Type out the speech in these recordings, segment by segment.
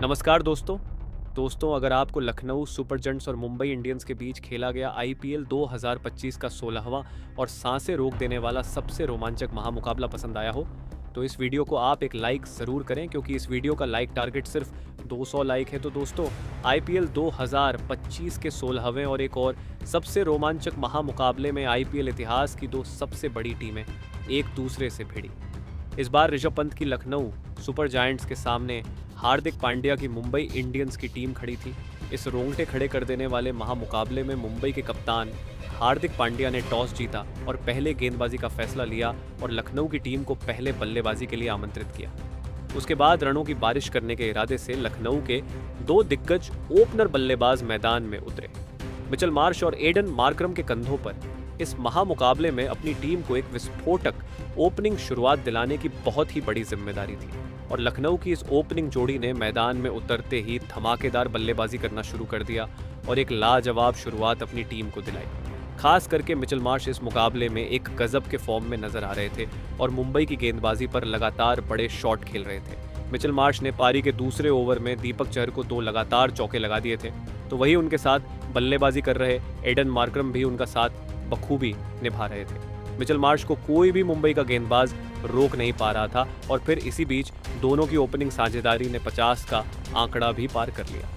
नमस्कार दोस्तों अगर आपको लखनऊ सुपर जयंट्स और मुंबई इंडियंस के बीच खेला गया आईपीएल 2025 का 16वां और सांसें रोक देने वाला सबसे रोमांचक महामुकाबला पसंद आया हो तो इस वीडियो को आप एक लाइक ज़रूर करें, क्योंकि इस वीडियो का लाइक टारगेट सिर्फ 200 लाइक है। तो दोस्तों, आईपीएल 2025 के 16वें और एक और सबसे रोमांचक महामुकाबले में आईपीएल इतिहास की दो सबसे बड़ी टीमें एक दूसरे से भिड़ी। इस बार ऋषभ पंत की लखनऊ सुपर जायंट्स के सामने हार्दिक पांड्या की मुंबई इंडियंस की टीम खड़ी थी। इस रोंगटे खड़े कर देने वाले महामुकाबले में मुंबई के कप्तान हार्दिक पांड्या ने टॉस जीता और पहले गेंदबाजी का फैसला लिया और लखनऊ की टीम को पहले बल्लेबाजी के लिए आमंत्रित किया। उसके बाद रनों की बारिश करने के इरादे से लखनऊ के दो दिग्गज ओपनर बल्लेबाज मैदान में उतरे। मिचेल मार्श और एडन मार्करम के कंधों पर इस महामुकाबले में अपनी टीम को एक विस्फोटक ओपनिंग शुरुआत दिलाने की बहुत ही बड़ी जिम्मेदारी थी और लखनऊ की इस ओपनिंग जोड़ी ने मैदान में उतरते ही धमाकेदार बल्लेबाजी करना शुरू कर दिया और एक लाजवाब शुरुआत अपनी टीम को दिलाई। खास करके मिचेल मार्श इस मुकाबले में एक गजब के फॉर्म में नजर आ रहे थे और मुंबई की गेंदबाजी पर लगातार बड़े शॉट खेल रहे थे। मिचेल मार्श ने पारी के दूसरे ओवर में दीपक चहर को 2 लगातार चौके लगा दिए थे, तो वही उनके साथ बल्लेबाजी कर रहे एडन मार्करम भी उनका साथ बखूबी निभा रहे थे। मिचेल मार्श को कोई भी मुंबई का गेंदबाज रोक नहीं पा रहा था और फिर इसी बीच दोनों की ओपनिंग साझेदारी ने 50 का आंकड़ा भी पार कर लिया।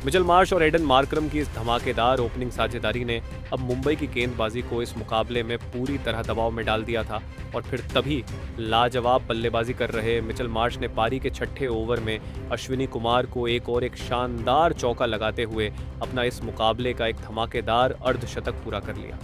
मिचेल मार्श और एडन मार्करम की इस धमाकेदार ओपनिंग साझेदारी ने अब मुंबई की गेंदबाजी को इस मुकाबले में पूरी तरह दबाव में डाल दिया था और फिर तभी लाजवाब बल्लेबाजी कर रहे मिचेल मार्श ने पारी के 6ठे ओवर में अश्विनी कुमार को एक शानदार चौका लगाते हुए अपना इस मुकाबले का एक धमाकेदार अर्धशतक पूरा कर लिया।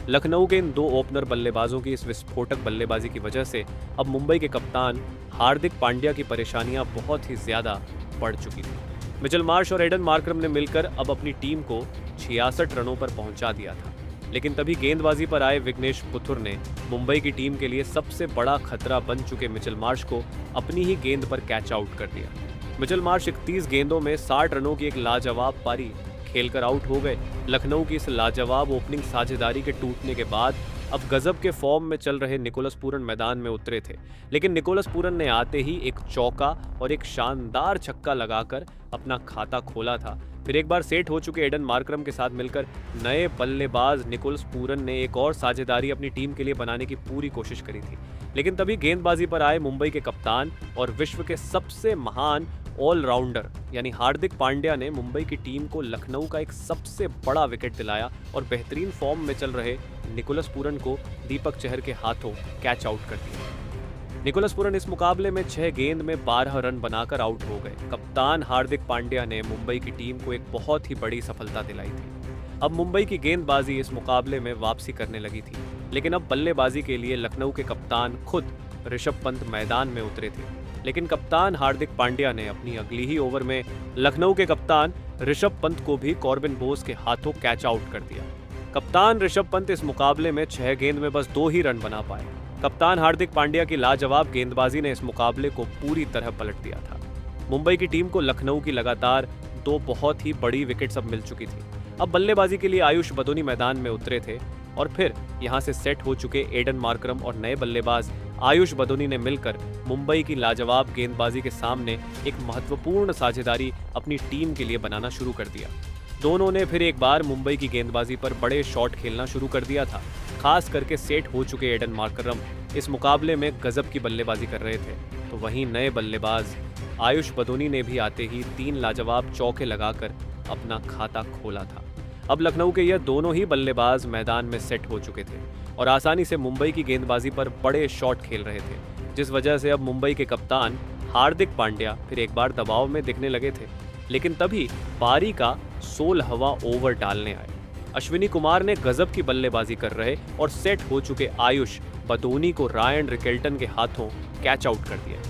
लखनऊ के इन दो ओपनर बल्लेबाजों की इस विस्फोटक बल्लेबाजी की वजह से अब मुंबई के कप्तान हार्दिक पांड्या की परेशानियां बहुत ही ज्यादा बढ़ चुकी थी। मिचेल मार्श और एडन मार्करम ने मिलकर अब अपनी टीम को 66 रनों पर पहुंचा दिया था, लेकिन तभी गेंदबाजी पर आए विघ्नेश पुथुर ने मुंबई की टीम के लिए सबसे बड़ा खतरा बन चुके मिचेल मार्श को अपनी ही गेंद पर कैच आउट कर दिया। मिचेल मार्श 31 गेंदों में 60 रनों की एक लाजवाब पारी खेलकर आउट हो गए। लखनऊ की इस लाजवाब ओपनिंग साझेदारी के टूटने के बाद अब गजब के फॉर्म में चल रहे निकोलस पूरन मैदान में उतरे थे, लेकिन निकोलस पूरन ने आते ही एक चौका और एक शानदार छक्का लगाकर अपना खाता खोला था। फिर एक बार सेट हो चुके एडन मार्करम के साथ मिलकर नए बल्लेबाज निकोलस पूरन ने एक और साझेदारी अपनी टीम के लिए बनाने की पूरी कोशिश करी थी, लेकिन तभी गेंदबाजी पर आए मुंबई के कप्तान और विश्व के सबसे महान ऑलराउंडर यानी हार्दिक पांड्या ने मुंबई की टीम को लखनऊ का एक सबसे बड़ा विकेट दिलाया और बेहतरीन फॉर्म में चल रहे निकोलस पूरन को दीपक चहर के हाथों कैच आउट कर दिया। निकोलस पूरन इस मुकाबले में 6 गेंद में 12 रन बनाकर आउट हो गए। कप्तान हार्दिक पांड्या ने मुंबई की टीम को एक बहुत ही बड़ी सफलता दिलाई थी। अब मुंबई की गेंदबाजी इस मुकाबले में वापसी करने लगी थी, लेकिन अब बल्लेबाजी के लिए लखनऊ के कप्तान खुद ऋषभ पंत मैदान में उतरे थे। लेकिन कप्तान हार्दिक पांड्या ने अपनी अगली ही ओवर में लखनऊ के कप्तान ऋषभ पंत को भी कॉर्बिन बोस के हाथों कैच आउट कर दिया। कप्तान ऋषभ पंत इस मुकाबले में 6 गेंद में बस 2 ही रन बना पाए। कप्तान हार्दिक पांड्या की लाजवाब गेंदबाजी ने इस मुकाबले को पूरी तरह पलट दिया था। मुंबई की टीम को लखनऊ की लगातार 2 बहुत ही बड़ी विकेट्स अब मिल चुकी थी। अब बल्लेबाजी के लिए आयुष बदोनी मैदान में उतरे थे और फिर यहां से सेट हो चुके एडन मार्करम और नए बल्लेबाज आयुष बदोनी ने मिलकर मुंबई की लाजवाब गेंदबाजी के सामने एक महत्वपूर्ण साझेदारी अपनी टीम के लिए बनाना शुरू कर दिया। दोनों ने फिर एक बार मुंबई की गेंदबाजी पर बड़े शॉट खेलना शुरू कर दिया था। खास करके सेट हो चुके एडन मार्करम इस मुकाबले में गजब की बल्लेबाजी कर रहे थे, तो वहीं नए बल्लेबाज आयुष बदोनी ने भी आते ही 3 लाजवाब चौके लगाकर अपना खाता खोला था। अब लखनऊ के यह दोनों ही बल्लेबाज मैदान में सेट हो चुके थे और आसानी से मुंबई की गेंदबाजी पर बड़े शॉट खेल रहे थे, जिस वजह से अब मुंबई के कप्तान हार्दिक पांड्या फिर एक बार दबाव में दिखने लगे थे। लेकिन तभी पारी का 16वां ओवर डालने आए। अश्विनी कुमार ने गजब की बल्लेबाजी कर रहे और सेट हो चुके आयुष बदोनी को रायन रिकेल्टन के हाथों कैच आउट कर दिया।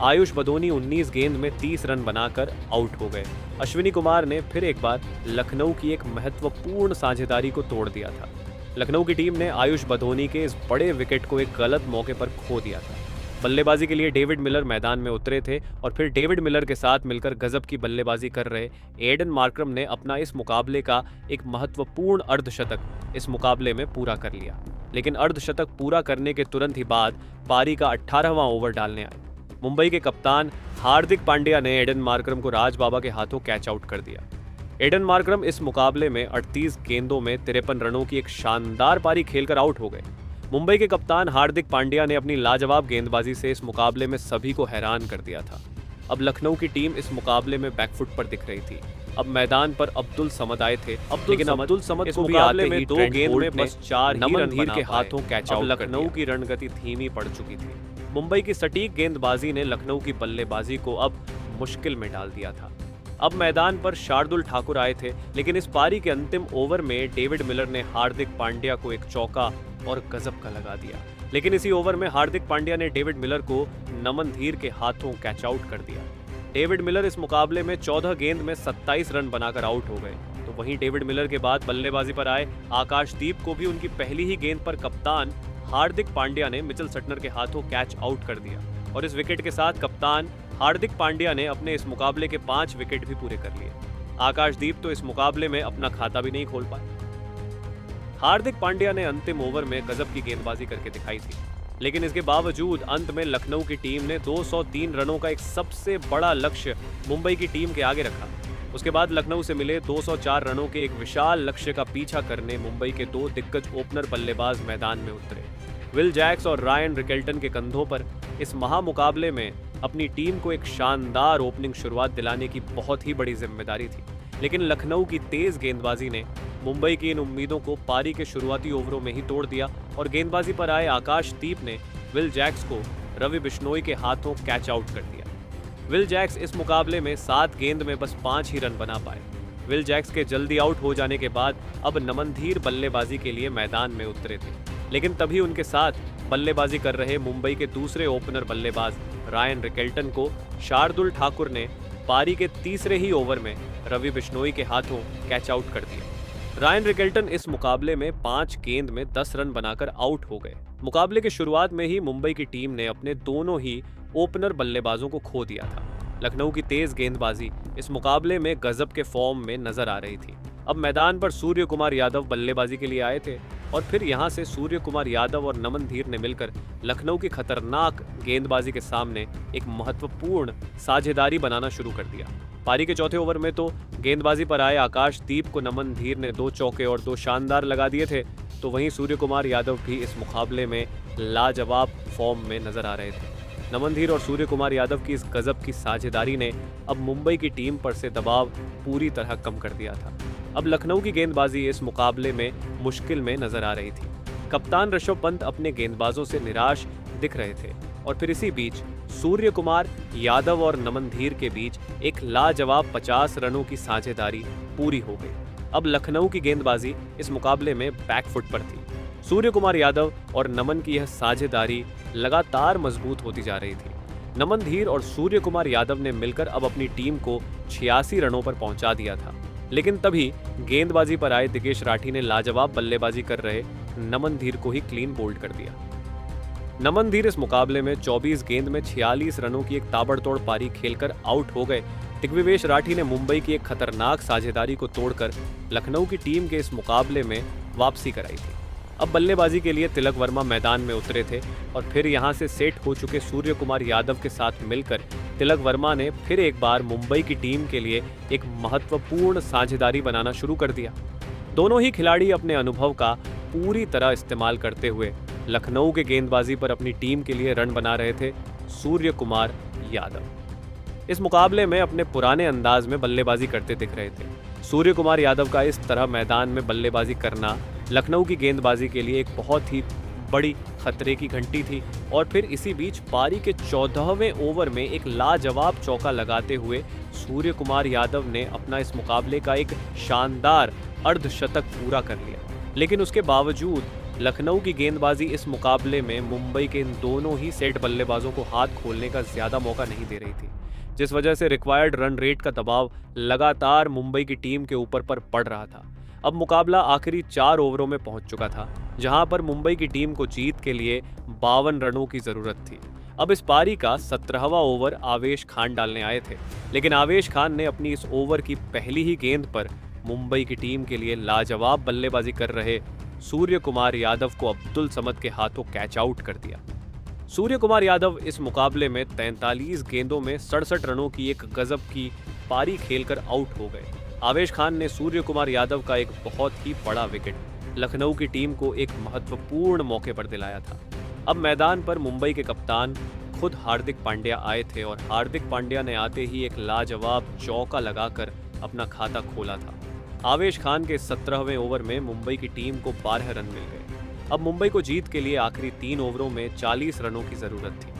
आयुष बदोनी 19 गेंद में 30 रन बनाकर आउट हो गए। अश्विनी कुमार ने फिर एक बार लखनऊ की एक महत्वपूर्ण साझेदारी को तोड़ दिया था। लखनऊ की टीम ने आयुष बदोनी के इस बड़े विकेट को एक गलत मौके पर खो दिया था। बल्लेबाजी के लिए डेविड मिलर मैदान में उतरे थे और फिर डेविड मिलर के साथ मिलकर गजब की बल्लेबाजी कर रहे एडन मार्करम ने अपना इस मुकाबले का एक महत्वपूर्ण अर्धशतक इस मुकाबले में पूरा कर लिया। लेकिन अर्धशतक पूरा करने के तुरंत ही बाद पारी का 18वां ओवर डालने आए। मुंबई के कप्तान हार्दिक पांड्या ने एडन मार्करम को राज बाबा के हाथों कैच आउट कर दिया। एडन मार्करम इस मुकाबले में 38 गेंदों में 53 रनों की एक शानदार पारी खेलकर आउट हो गए। मुंबई के कप्तान हार्दिक पांड्या ने अपनी लाजवाब गेंदबाजी से इस मुकाबले में सभी को हैरान कर दिया था। अब लखनऊ की टीम इस मुकाबले में बैकफुट पर दिख रही थी। अब मैदान पर अब्दुल समद आए थे, लेकिन अब्दुल समद को भी आते ही 2 गेंद में बस 4 ही रन के हाथों कैच आउट। लखनऊ की रणगति धीमी पड़ चुकी थी। मुंबई की सटीक गेंदबाजी ने लखनऊ की बल्लेबाजी को अब मुश्किल में डाल दिया था। अब मैदान पर शार्दुल ठाकुर आए थे, लेकिन इस पारी के अंतिम ओवर में डेविड मिलर ने हार्दिक पांड्या को एक चौका और गजब का लगा दिया। लेकिन इसी ओवर में हार्दिक पांड्या ने डेविड मिलर को नमन धीर के हाथों कैच आउट कर दिया। डेविड मिलर इस मुकाबले में 14 गेंद में 27 रन बनाकर आउट हो गए। तो वहीं डेविड मिलर के बाद बल्लेबाजी पर आए आकाशदीप को भी उनकी पहली ही गेंद पर कप्तान हार्दिक पांड्या ने मिचेल सटनर के हाथों कैच आउट कर दिया और इस विकेट के साथ कप्तान हार्दिक पांड्या ने अपने इस मुकाबले के 5 विकेट भी पूरे कर लिए। आकाशदीप तो इस मुकाबले में अपना खाता भी नहीं खोल पाए। हार्दिक पांड्या ने अंतिम ओवर में गजब की गेंदबाजी करके दिखाई थी, लेकिन इसके बावजूद अंत में लखनऊ की टीम ने 203 रनों का एक सबसे बड़ा लक्ष्य मुंबई की टीम के आगे रखा। उसके बाद लखनऊ से मिले 204 रनों के एक विशाल लक्ष्य का पीछा करने मुंबई के 2 दिग्गज ओपनर बल्लेबाज मैदान में उतरे। विल जैक्स और रायन रिकेल्टन के कंधों पर इस महामुकाबले में अपनी टीम को एक शानदार ओपनिंग शुरुआत दिलाने की बहुत ही बड़ी जिम्मेदारी थी, लेकिन लखनऊ की तेज गेंदबाजी ने मुंबई की इन उम्मीदों को पारी के शुरुआती ओवरों में ही तोड़ दिया और गेंदबाजी पर आए आकाशदीप ने विल जैक्स को रवि बिश्नोई के हाथों कैच आउट कर दिया। विल जैक्स इस मुकाबले में 7 गेंद में बस 5 ही रन बना पाए। विल जैक्स के जल्दी आउट हो जाने के बाद अब नमन धीर बल्लेबाजी के लिए मैदान में उतरे थे, लेकिन तभी उनके साथ बल्लेबाजी कर रहे मुंबई के दूसरे ओपनर बल्लेबाज रायन रिकेल्टन को शार्दुल ठाकुर ने पारी के तीसरे ही ओवर में रवि बिश्नोई के हाथों कैच आउट कर दिया। रायन रिकेल्टन इस मुकाबले में 5 गेंद में 10 रन बनाकर आउट हो गए। मुकाबले की शुरुआत में ही मुंबई की टीम ने अपने दोनों ही ओपनर बल्लेबाजों को खो दिया था। लखनऊ की तेज गेंदबाजी इस मुकाबले में गजब के फॉर्म में नजर आ रही थी। अब मैदान पर सूर्य कुमार यादव बल्लेबाजी के लिए आए थे और फिर यहां से सूर्य कुमार यादव और नमन धीर ने मिलकर लखनऊ की खतरनाक गेंदबाजी के सामने एक महत्वपूर्ण साझेदारी बनाना शुरू कर दिया। पारी के चौथे ओवर में तो गेंदबाजी पर आए आकाशदीप को नमन धीर ने 2 चौके और 2 शानदार लगा दिए थे, तो वहीं सूर्य कुमार यादव भी इस मुकाबले में लाजवाब फॉर्म में नजर आ रहे थे। नमन धीर और सूर्य कुमार यादव की इस गजब की साझेदारी ने अब मुंबई की टीम पर से दबाव पूरी तरह कम कर दिया था। अब लखनऊ की गेंदबाजी इस मुकाबले में मुश्किल में नजर आ रही थी। कप्तान ऋषभ पंत अपने गेंदबाजों से निराश दिख रहे थे और फिर इसी बीच सूर्य कुमार यादव और नमन धीर के बीच एक लाजवाब 50 रनों की साझेदारी पूरी हो गई। अब लखनऊ की गेंदबाजी इस मुकाबले में बैकफुट पर थी। सूर्य कुमार यादव और नमन की यह साझेदारी लगातार मजबूत होती जा रही थी। नमन धीर और सूर्य कुमार यादव ने मिलकर अब अपनी टीम को 86 रनों पर पहुंचा दिया था, लेकिन तभी गेंदबाजी पर आए दिनेश राठी ने लाजवाब बल्लेबाजी कर रहे नमन धीर को ही क्लीन बोल्ड कर दिया। नमन धीर इस मुकाबले में 24 गेंद में 46 रनों की एक ताबड़तोड़ पारी खेलकर आउट हो गए। दिग्विवेश राठी ने मुंबई की एक खतरनाक साझेदारी को तोड़कर लखनऊ की टीम के इस मुकाबले में वापसी कराई थी। अब बल्लेबाजी के लिए तिलक वर्मा मैदान में उतरे थे और फिर यहां से सेट हो चुके सूर्य कुमार यादव के साथ मिलकर तिलक वर्मा ने फिर एक बार मुंबई की टीम के लिए एक महत्वपूर्ण साझेदारी बनाना शुरू कर दिया। दोनों ही खिलाड़ी अपने अनुभव का पूरी तरह इस्तेमाल करते हुए लखनऊ के गेंदबाजी पर अपनी टीम के लिए रन बना रहे थे सूर्य कुमार यादव। इस मुकाबले में अपने पुराने अंदाज में बल्लेबाजी करते दिख रहे थे। सूर्य कुमार यादव का इस तरह मैदान में बल्लेबाजी करना लखनऊ की गेंदबाजी के लिए एक बहुत ही बड़ी खतरे की घंटी थी और फिर इसी बीच पारी के 14वें ओवर में एक लाजवाब चौका लगाते हुए सूर्य कुमार यादव ने अपना इस मुकाबले का एक शानदार अर्धशतक पूरा कर लिया। लेकिन उसके बावजूद लखनऊ की गेंदबाजी इस मुकाबले में मुंबई के इन दोनों ही सेट बल्लेबाजों को हाथ खोलने का ज्यादा मौका नहीं दे रही थी, जिस वजह से रिक्वायर्ड रन रेट का दबाव लगातार मुंबई की टीम के ऊपर पर पड़ रहा था। अब मुकाबला आखिरी 4 ओवरों में पहुंच चुका था, जहां पर मुंबई की टीम को जीत के लिए 52 रनों की जरूरत थी। अब इस पारी का 17वां ओवर आवेश खान डालने आए थे, लेकिन आवेश खान ने अपनी इस ओवर की पहली ही गेंद पर मुंबई की टीम के लिए लाजवाब बल्लेबाजी कर रहे सूर्य कुमार यादव को अब्दुल समद के हाथों कैच आउट कर दिया। सूर्य कुमार यादव इस मुकाबले में 43 गेंदों में 67 रनों की एक गजब की पारी खेलकर आउट हो गए। आवेश खान ने सूर्य कुमार यादव का एक बहुत ही बड़ा विकेट लखनऊ की टीम को एक महत्वपूर्ण मौके पर दिलाया था। अब मैदान पर मुंबई के कप्तान खुद हार्दिक पांड्या आए थे और हार्दिक पांड्या ने आते ही एक लाजवाब चौका लगाकर अपना खाता खोला था। आवेश खान के 17वें ओवर में मुंबई की टीम को 12 रन मिल गए। अब मुंबई को जीत के लिए आखिरी 3 ओवरों में 40 रनों की जरूरत थी।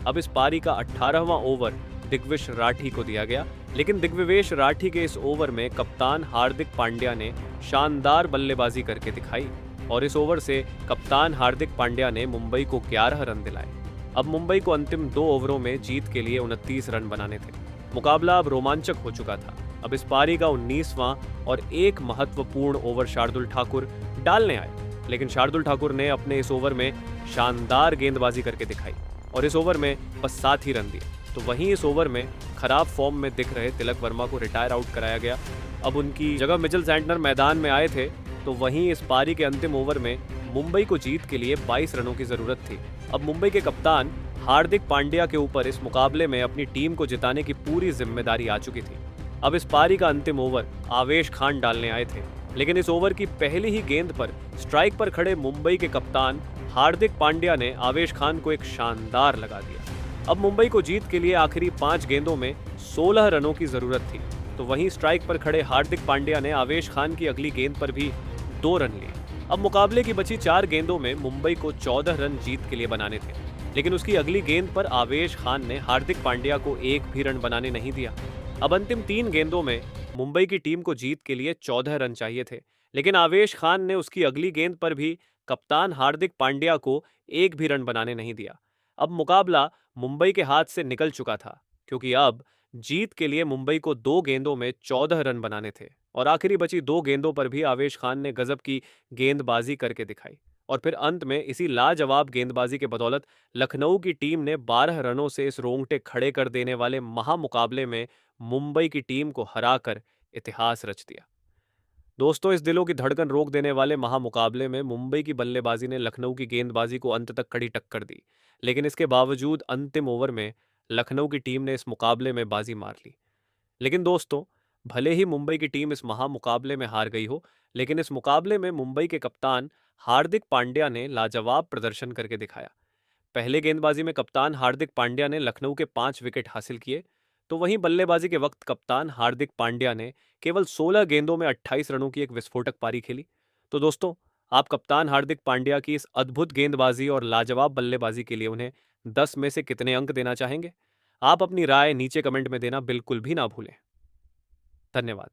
अब इस पारी का 18वां ओवर दिग्विश राठी को दिया गया, लेकिन दिग्विवेश राठी के इस ओवर में कप्तान हार्दिक पांड्या ने शानदार बल्लेबाजी करके दिखाई और इस ओवर से कप्तान हार्दिक पांड्या ने मुंबई को 11 रन दिलाए। अब मुंबई को अंतिम 2 ओवरों में जीत के लिए 29 रन बनाने थे। मुकाबला अब रोमांचक हो चुका था। अब इस पारी का 19वां और एक महत्वपूर्ण ओवर शार्दुल ठाकुर डालने आए, लेकिन शार्दुल ठाकुर ने अपने इस ओवर में शानदार गेंदबाजी करके दिखाई और इस ओवर में बस 7 ही रन दिए। तो वहीं इस ओवर में खराब फॉर्म में दिख रहे तिलक वर्मा को रिटायर आउट कराया गया। अब उनकी जगह मिचेल सैंटनर मैदान में आए थे। तो वहीं इस पारी के अंतिम ओवर में मुंबई को जीत के लिए 22 रनों की जरूरत थी। अब मुंबई के कप्तान हार्दिक पांड्या के ऊपर इस मुकाबले में अपनी टीम को जिताने की पूरी जिम्मेदारी आ चुकी थी। अब इस पारी का अंतिम ओवर आवेश खान डालने आए थे, लेकिन इस ओवर की पहली ही गेंद पर स्ट्राइक पर खड़े मुंबई के कप्तान हार्दिक पांड्या ने आवेश खान को एक शानदार लगा दिया। अब मुंबई को जीत के लिए आखिरी 5 गेंदों में 16 रनों की जरूरत थी। तो वहीं स्ट्राइक पर खड़े हार्दिक पांड्या ने आवेश खान की अगली गेंद पर भी 2 रन लिए। अब मुकाबले की बची 4 गेंदों में मुंबई को 14 रन जीत के लिए बनाने थे, लेकिन उसकी अगली गेंद पर आवेश खान ने हार्दिक पांड्या को एक भी रन बनाने नहीं दिया। अब अंतिम 3 गेंदों में मुंबई की टीम को जीत के लिए 14 रन चाहिए थे, लेकिन आवेश खान ने उसकी अगली गेंद पर भी कप्तान हार्दिक पांड्या को एक भी रन बनाने नहीं दिया। अब मुकाबला मुंबई के हाथ से निकल चुका था, क्योंकि अब जीत के लिए मुंबई को 2 गेंदों में 14 रन बनाने थे और आखिरी बची 2 गेंदों पर भी आवेश खान ने गजब की गेंदबाजी करके दिखाई और फिर अंत में इसी लाजवाब गेंदबाजी के बदौलत लखनऊ की टीम ने 12 रनों से इस रोंगटे खड़े कर देने वाले महामुकाबले में मुंबई की टीम को हराकर इतिहास रच दिया। दोस्तों, इस दिलों की धड़कन रोक देने वाले महामुकाबले में मुंबई की बल्लेबाजी ने लखनऊ की गेंदबाजी को अंत तक कड़ी टक्कर दी, लेकिन इसके बावजूद अंतिम ओवर में लखनऊ की टीम ने इस मुकाबले में बाजी मार ली। लेकिन दोस्तों, भले ही मुंबई की टीम इस महामुकाबले में हार गई हो, लेकिन इस मुकाबले में मुंबई के कप्तान हार्दिक पांड्या ने लाजवाब प्रदर्शन करके दिखाया। पहले गेंदबाजी में कप्तान हार्दिक पांड्या ने लखनऊ के 5 विकेट हासिल किए, तो वहीं बल्लेबाजी के वक्त कप्तान हार्दिक पांड्या ने केवल 16 गेंदों में 28 रनों की एक विस्फोटक पारी खेली। तो दोस्तों, आप कप्तान हार्दिक पांड्या की इस अद्भुत गेंदबाजी और लाजवाब बल्लेबाजी के लिए उन्हें 10 में से कितने अंक देना चाहेंगे? आप अपनी राय नीचे कमेंट में देना बिल्कुल भी ना भूलें। धन्यवाद।